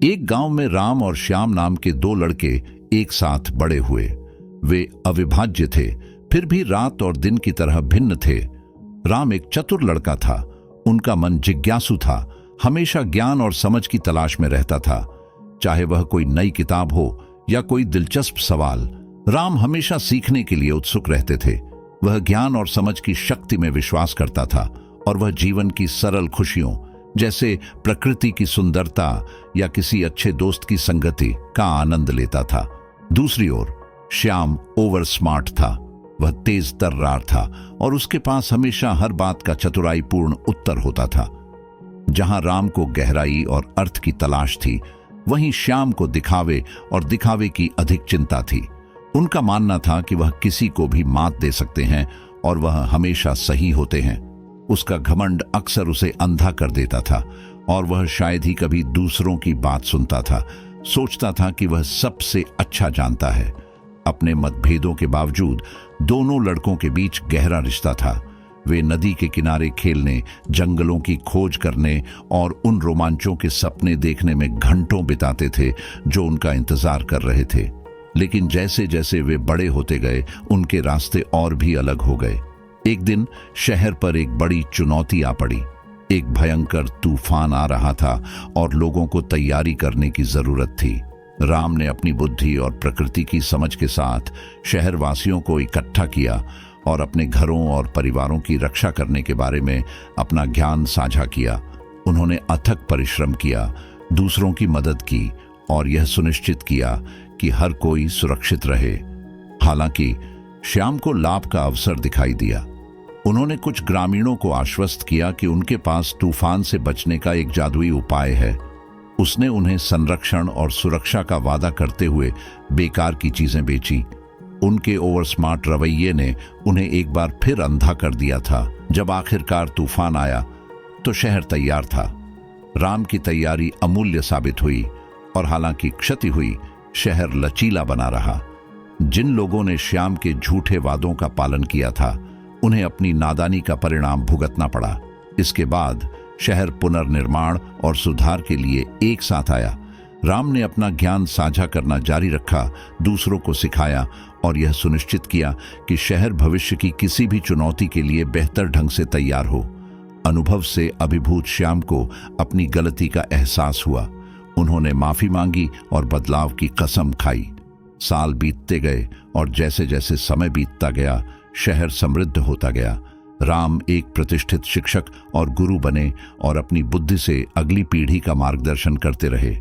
एक गांव में राम और श्याम नाम के दो लड़के एक साथ बड़े हुए। वे अविभाज्य थे, फिर भी रात और दिन की तरह भिन्न थे। राम एक चतुर लड़का था। उनका मन जिज्ञासु था, हमेशा ज्ञान और समझ की तलाश में रहता था। चाहे वह कोई नई किताब हो या कोई दिलचस्प सवाल, राम हमेशा सीखने के लिए उत्सुक रहते थे। वह ज्ञान और समझ की शक्ति में विश्वास करता था और वह जीवन की सरल खुशियों, जैसे प्रकृति की सुंदरता या किसी अच्छे दोस्त की संगति का आनंद लेता था। दूसरी ओर श्याम ओवर स्मार्ट था। वह तेज तर्रार था और उसके पास हमेशा हर बात का चतुराईपूर्ण उत्तर होता था। जहां राम को गहराई और अर्थ की तलाश थी, वहीं श्याम को दिखावे और दिखावे की अधिक चिंता थी। उनका मानना था कि वह किसी को भी मात दे सकते हैं और वह हमेशा सही होते हैं। उसका घमंड अक्सर उसे अंधा कर देता था और वह शायद ही कभी दूसरों की बात सुनता था। सोचता था कि वह सबसे अच्छा जानता है। अपने मतभेदों के बावजूद दोनों लड़कों के बीच गहरा रिश्ता था। वे नदी के किनारे खेलने, जंगलों की खोज करने और उन रोमांचों के सपने देखने में घंटों बिताते थे जो उनका इंतजार कर रहे थे। लेकिन जैसे जैसे वे बड़े होते गए, उनके रास्ते और भी अलग हो गए। एक दिन शहर पर एक बड़ी चुनौती आ पड़ी। एक भयंकर तूफान आ रहा था और लोगों को तैयारी करने की जरूरत थी। राम ने अपनी बुद्धि और प्रकृति की समझ के साथ शहरवासियों को इकट्ठा किया और अपने घरों और परिवारों की रक्षा करने के बारे में अपना ज्ञान साझा किया। उन्होंने अथक परिश्रम किया, दूसरों की मदद की और यह सुनिश्चित किया कि हर कोई सुरक्षित रहे। हालांकि श्याम को लाभ का अवसर दिखाई दिया। उन्होंने कुछ ग्रामीणों को आश्वस्त किया कि उनके पास तूफान से बचने का एक जादुई उपाय है। उसने उन्हें संरक्षण और सुरक्षा का वादा करते हुए बेकार की चीजें बेची। उनके ओवर स्मार्ट रवैये ने उन्हें एक बार फिर अंधा कर दिया था। जब आखिरकार तूफान आया तो शहर तैयार था। राम की तैयारी अमूल्य साबित हुई और हालांकि क्षति हुई, शहर लचीला बना रहा। जिन लोगों ने श्याम के झूठे वादों का पालन किया था, उन्हें अपनी नादानी का परिणाम भुगतना पड़ा। इसके बाद शहर पुनर्निर्माण और सुधार के लिए एक साथ आया। राम ने अपना ज्ञान साझा करना जारी रखा, दूसरों को सिखाया और यह सुनिश्चित किया कि शहर भविष्य की किसी भी चुनौती के लिए बेहतर ढंग से तैयार हो। अनुभव से अभिभूत श्याम को अपनी गलती का एहसास हुआ। उन्होंने माफी मांगी और बदलाव की कसम खाई। साल बीतते गए और जैसे जैसे समय बीतता गया, शहर समृद्ध होता गया। राम एक प्रतिष्ठित शिक्षक और गुरु बने और अपनी बुद्धि से अगली पीढ़ी का मार्गदर्शन करते रहे।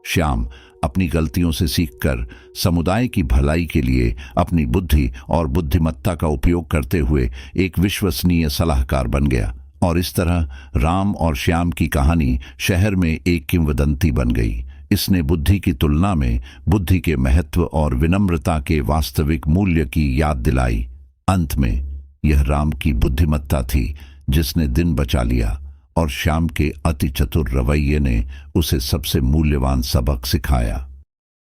श्याम अपनी गलतियों से सीखकर समुदाय की भलाई के लिए अपनी बुद्धि और बुद्धिमत्ता का उपयोग करते हुए एक विश्वसनीय सलाहकार बन गया। और इस तरह राम और श्याम की कहानी शहर में एक किंवदंती बन गई। इसने बुद्धि की तुलना में बुद्धि के महत्व और विनम्रता के वास्तविक मूल्य की याद दिलाई। अंत में यह राम की बुद्धिमत्ता थी जिसने दिन बचा लिया और श्याम के अति चतुर रवैये ने उसे सबसे मूल्यवान सबक सिखाया।